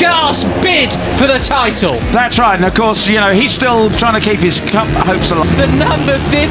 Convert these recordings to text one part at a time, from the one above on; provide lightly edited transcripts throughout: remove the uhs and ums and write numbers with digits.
gasp bid for the title. That's right, and of course, you know, he's still trying to keep his cup hopes alive. The number 50,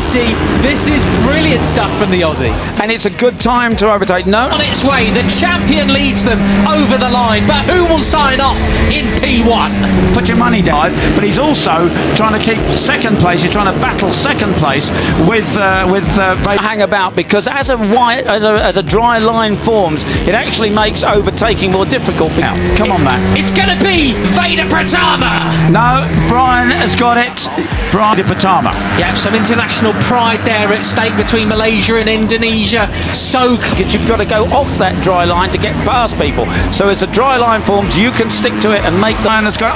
this is brilliant stuff from the Aussie. And it's a good time to overtake. No. On its way, the champion leads them over the line, but who will sign off in P1? Put your money down, but he's also trying to keep second place. He's trying to battle second place with hang about, because as a dry line forms, it actually makes overtaking more difficult. Now, come on, Matt. It's going to be Vader Pratama. No, Brian has got it. Brian Pratama. Yeah, some international pride there at stake between Malaysia and Indonesia. So you've got to go off that dry line to get past people. So as a dry line forms, you can stick to it and make the line that's going.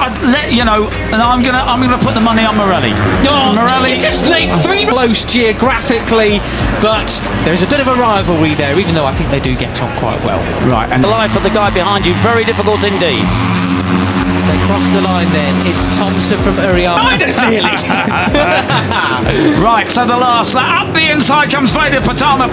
You know, and I'm gonna put the money on Morelli. Oh, Morelli just leaped three close geographically, but there's a bit of a rivalry there, even though I think they do get on quite well. Right, and the life of the guy behind you, very difficult indeed. They cross the line then. It's Thompson from Uriarte. Nearly. Right, so the last lap. Up the inside comes Vader Pratama.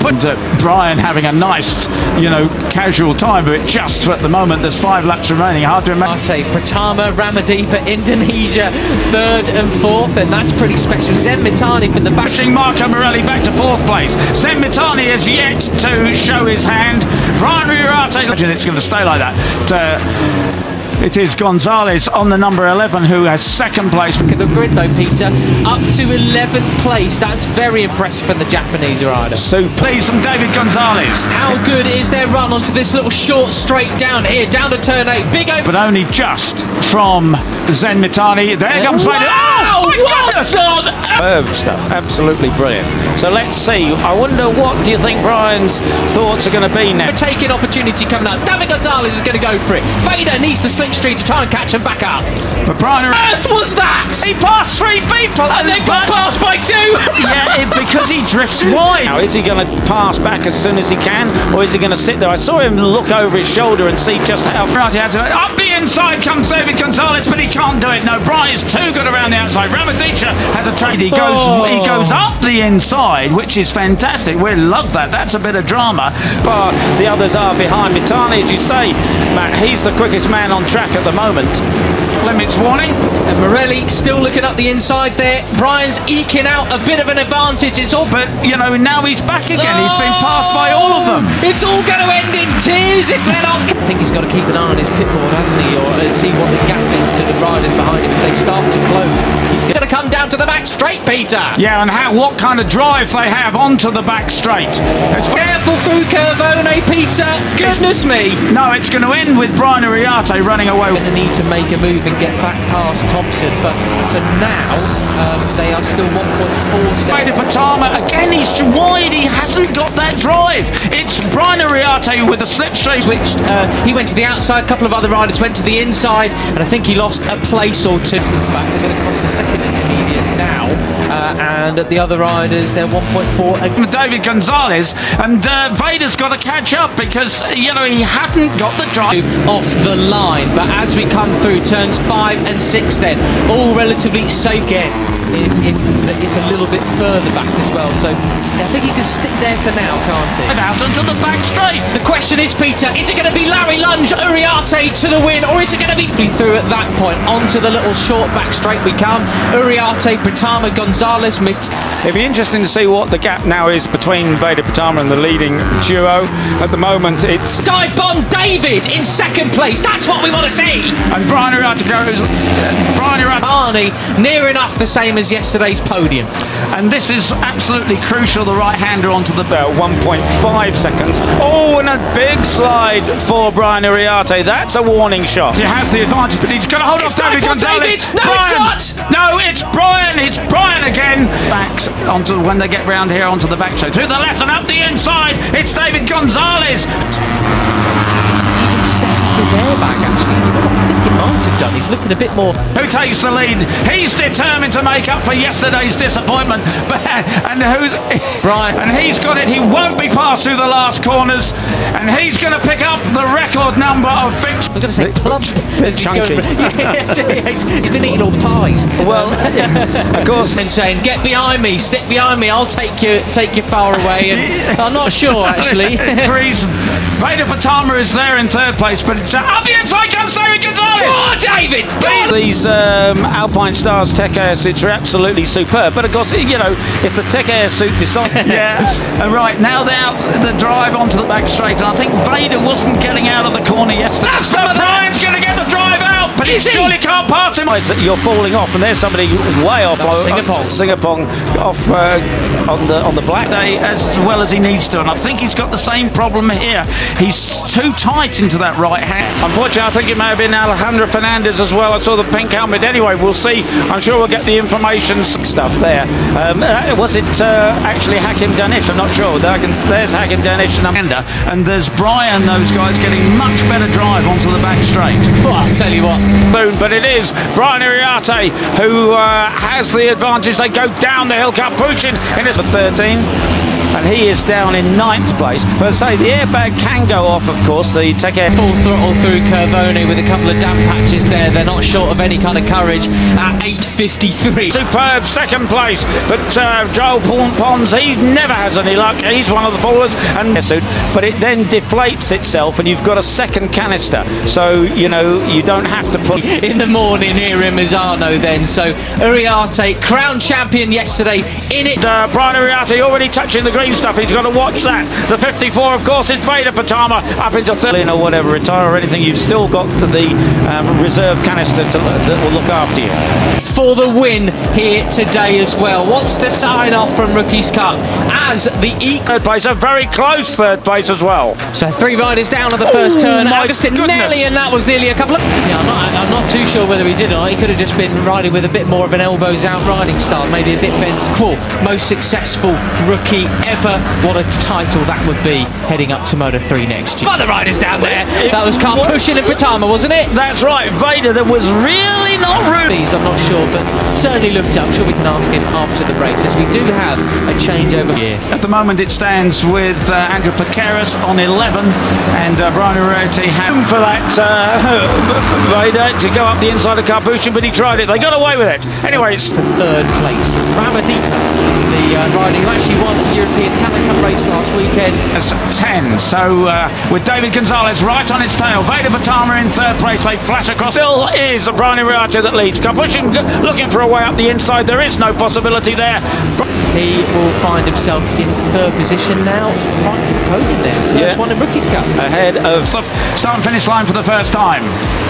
Brian having a nice, you know, casual time, but just at the moment there's 5 laps remaining. Hard to imagine. Pratama, Ramadippa, Indonesia, 3rd and 4th, and that's pretty special. Zen Mitani from the back. Pushing Marco Morelli back to 4th place. Zen Mitani has yet to show his hand. Brian Uriarte, imagine it's going to stay like that. It is Gonzalez on the number 11 who has 2nd place. Look at the grid though, Peter. Up to 11th place. That's very impressive for the Japanese rider. So please, from David Gonzalez. How good is their run onto this little short straight down here, down to turn 8. Big open. But only just from Zen Mitani. There comes Vader. Wow! Oh, my goodness! Superb stuff, absolutely brilliant. So let's see. I wonder, what do you think Brian's thoughts are going to be now? A taking opportunity coming up. David Gonzalez is going to go for it. Vader needs the slipstream to try and catch him back up. But Brian, earth was that? He passed 3 people, and they got passed by 2. Yeah, because he drifts wide. Now, is he going to pass back as soon as he can, or is he going to sit there? I saw him look over his shoulder and see just how. Right, he has it. Up the inside comes David Gonzalez, but he can't do it. No, Brian is too good around the outside. Ramadippa has a trade. He goes up the inside, which is fantastic. We love that. That's a bit of drama. But the others are behind. Mitani, as you say, Matt, he's the quickest man on track at the moment. Limits warning. And Morelli still looking up the inside there. Brian's eking out a bit of an advantage. It's all, but you know, now he's back again. He's been passed by all of them. It's all going to end in tears if they're not. I think he's got to keep an eye on his pitboard, hasn't he, or see what the gap is to the riders behind him. If they start to close, he's going to come down to the back straight, Peter. Yeah, and what kind of drive they have onto the back straight. Careful through Curvone, Peter. Goodness me. No, it's going to end with Brian Uriarte running away. Going to need to make a move and get back past Thompson, but for now they are still 1.4 seconds. Vader Pratama again, he's wide. He hasn't got that drive. It's Brian Uriarte with a slipstream. Switched. He went to the outside. A couple of other riders went to the inside, and I think he lost a place or 2. Back. They're going to cross the 2nd intermediate now, and the other riders they're 1.4. David Gonzalez, and Vader's got to catch up because you know he hadn't got the drive off the line. But as we come through turns 5 and 6, then all relatively safe again. If a little bit further back as well, so I think he can stick there for now, can't he? And out onto the back straight. The question is, Peter, is it going to be Larry Lunge, Uriarte to the win, or is it going to be through at that point? Onto the little short back straight we come. Uriarte, Pratama, Gonzalez, It'd be interesting to see what the gap now is between Vader Pratama and the leading duo. At the moment, it's Dive Bomb David in 2nd place. That's what we want to see. And Brian Uriarte goes. Arnie near enough the same as yesterday's podium. And this is absolutely crucial. The right-hander onto the belt. 1.5 seconds. Oh, and a big slide for Brian Uriarte. That's a warning shot. He has the advantage, but he's got to hold off David Gonzalez. No, Brian. it's not. No, it's Brian. It's Brian again. Backs onto when they get round here onto the back straight. To the left and up the inside. It's David Gonzalez. Set off his airbag actually. I think it might have done. He's looking a bit more. Who takes the lead? He's determined to make up for yesterday's disappointment. Brian. And he's got it. He won't be passed through the last corners. And he's going to pick up the record number of fixtures. I'm going to say plump. Chunky. He's been eating all the pies. Well, of course. And saying, get behind me, stick behind me, I'll take you far away. And I'm not sure actually. Vader Pratama is there in 3rd place, but up the inside comes David Gonzalez. Oh, David! These Alpine Stars Tech Air suits are absolutely superb, but of course, you know, if the Tech Air suit decides... And right, now they're out the drive onto the back straight, and I think Vader wasn't getting out of the corner yesterday. So Brian's going to get the drive out, but he surely can't pass him. You're falling off, and there's somebody way off. Singapong off on the black day as well as he needs to, and I think he's got the same problem here. He's too tight into that right hand. Unfortunately, I think it may have been Alejandro Fernandez as well. I saw the pink helmet. Anyway, we'll see. I'm sure we'll get the information stuff there. Was it actually Hakim Danish? I'm not sure. There's Hakim Danish and Amanda, and there's Brian. Those guys getting much better drive onto the back straight. Well, I'll tell you what. Boom, but it is Brian Iriarte who has the advantage. They go down the hill, pushing in his 13. And he is down in 9th place. But say the airbag can go off, of course. The Tech Air full throttle through Curvone with a couple of damp patches there. They're not short of any kind of courage at 8:53. Superb second place, but Joel Pons, he never has any luck. He's one of the followers, and but it then deflates itself, and you've got a second canister. So you know you don't have to put in the morning here in Misano. Then so Iriarte, crown champion yesterday in it. Brian Iriarte already touching the green stuff. He's got to watch that. The 54, of course, it's Vader Patama up into 13 or whatever, retire or anything. You've still got the reserve canister that will look after you. For the win here today as well. What's the sign off from Rookies Cup as the third place, a very close third place as well. So 3 riders down at the first turn. Agustin Nelly, and that was nearly a couple of. Yeah, I'm not too sure whether he did or not. He could have just been riding with a bit more of an elbows out riding style, maybe a bit bent. Cool. Most successful rookie ever. What a title that would be heading up to Moto 3 next year. Other riders down there. That was Karpushin and Patama, wasn't it? That's right. Vader, that was really not rude. I'm not sure, but certainly looked up. I'm sure we can ask him after the races. We do have a changeover here. At the moment, it stands with Andrew Piqueras on 11, and Brian Iriarte had for that Vader to go up the inside of Karpushin, but he tried it. They got away with it. Anyway, it's third place. Ramadika, the rider who actually won the European Talent Cup race last weekend. It's 10. So with David Gonzalez right on its tail, Vader Patama in third place. They flash across. Still is Brian Iriarte that leads. Karpushin looking for a way up the inside. There is no possibility there. He will find himself in third position now. Podium there. First one in Rookies Cup. Ahead of start and finish line for the first time.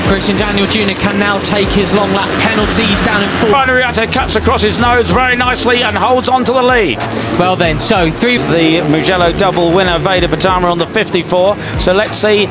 Christian Daniel Jr. can now take his long lap penalty. He's down in fourth. Brian Iriarte cuts across his nose very nicely and holds on to the lead. Well then, so 3. The Mugello double winner Vader Patama on the 54. So let's see.